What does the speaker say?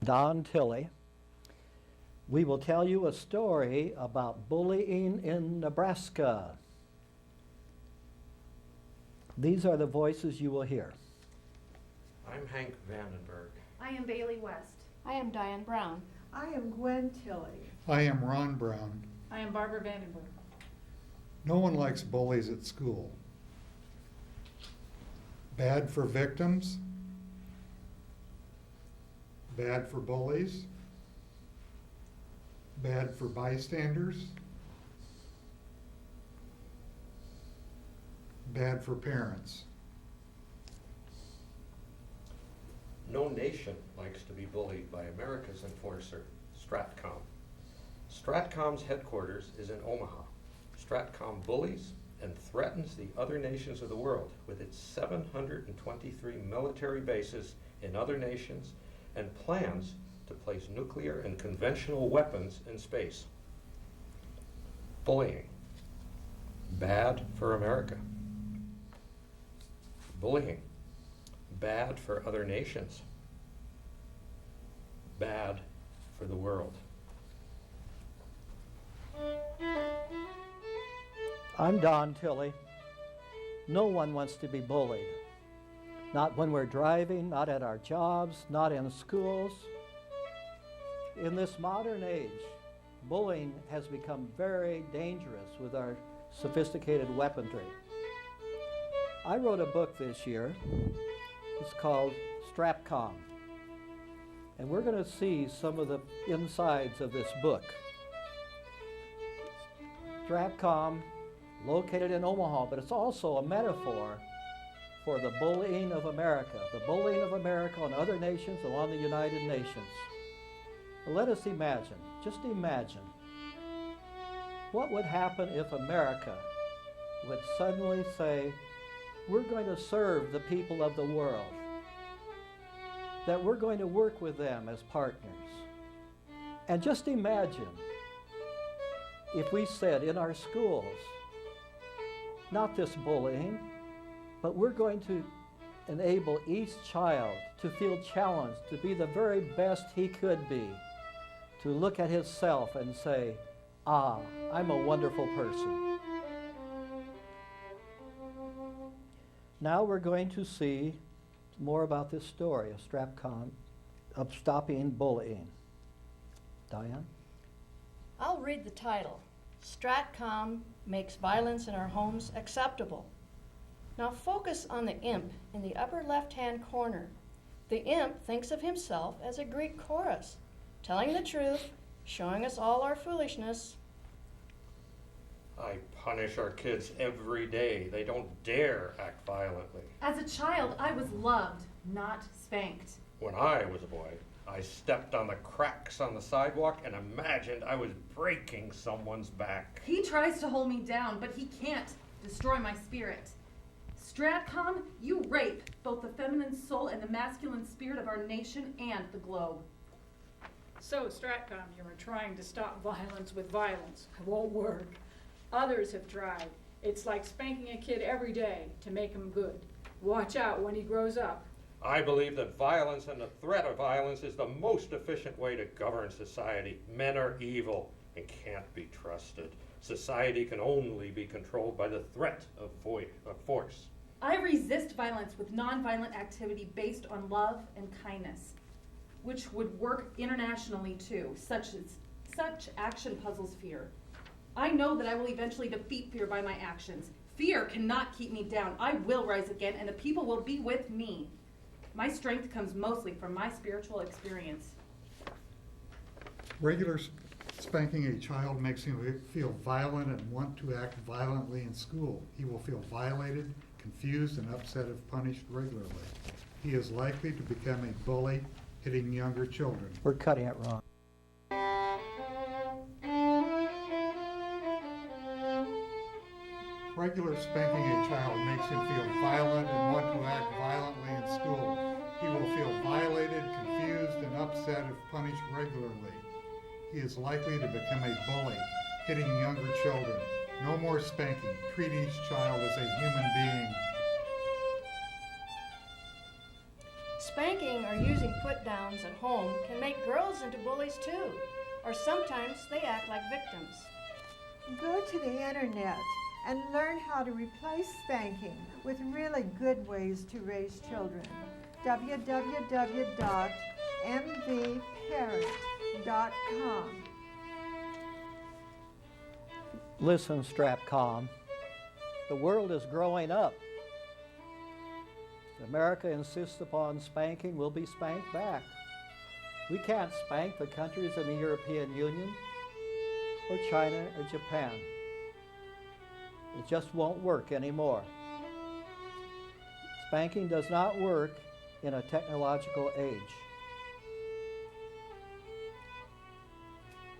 Don Tilley. We will tell you a story about bullying in Nebraska. These are the voices you will hear. I'm Hank Vandenberg. I am Bailey West. I am Diane Brown. I am Gwen Tilley. I am Ron Brown. I am Barbara Vandenberg. No one likes bullies at school. Bad for victims. Bad for bullies. Bad for bystanders. Bad for parents. No nation likes to be bullied by America's enforcer, Stratcom. Stratcom's headquarters is in Omaha. Stratcom bullies and threatens the other nations of the world with its 723 military bases in other nations and plans to place nuclear and conventional weapons in space. Bullying. Bad for America. Bullying. Bad for other nations. Bad for the world. I'm Don Tilley. No one wants to be bullied. Not when we're driving, not at our jobs, not in schools. In this modern age, bullying has become very dangerous with our sophisticated weaponry. I wrote a book this year. It's called Stratcom. And we're going to see some of the insides of this book. Stratcom, located in Omaha, but it's also a metaphor for the bullying of America, on other nations and on the United Nations. But let us imagine, just imagine, what would happen if America would suddenly say, we're going to serve the people of the world, that we're going to work with them as partners. And just imagine if we said in our schools, not this bullying, but we're going to enable each child to feel challenged, to be the very best he could be, to look at himself and say, I'm a wonderful person. Now we're going to see more about this story of Stratcom, of stopping bullying. Diane? I'll read the title. Stratcom makes violence in our homes acceptable. Now focus on the imp in the upper left-hand corner. The imp thinks of himself as a Greek chorus, telling the truth, showing us all our foolishness. I punish our kids every day. They don't dare act violently. As a child, I was loved, not spanked. When I was a boy, I stepped on the cracks on the sidewalk and imagined I was breaking someone's back. He tries to hold me down, but he can't destroy my spirit. Stratcom, you rape both the feminine soul and the masculine spirit of our nation and the globe. So, Stratcom, you are trying to stop violence with violence. It won't work. Others have tried. It's like spanking a kid every day to make him good. Watch out when he grows up. I believe that violence and the threat of violence is the most efficient way to govern society. Men are evil and can't be trusted. Society can only be controlled by the threat of force. I resist violence with nonviolent activity based on love and kindness, which would work internationally too. Such action puzzles fear. I know that I will eventually defeat fear by my actions. Fear cannot keep me down. I will rise again, and the people will be with me. My strength comes mostly from my spiritual experience. Regular spanking a child makes him feel violent and want to act violently in school. He will feel violated, confused, and upset if punished regularly. He is likely to become a bully, hitting younger children. We're cutting it wrong. Regular spanking a child makes him feel violent and want to act violently in school. He will feel violated, confused, and upset if punished regularly. He is likely to become a bully, hitting younger children. No more spanking. Treat each child as a human being. Spanking or using put-downs at home can make girls into bullies too, or sometimes they act like victims. Go to the internet and learn how to replace spanking with really good ways to raise children. www.mvparent.com. Listen, Strapcom, the world is growing up. If America insists upon spanking, we'll be spanked back. We can't spank the countries in the European Union or China or Japan. It just won't work anymore. Spanking does not work in a technological age.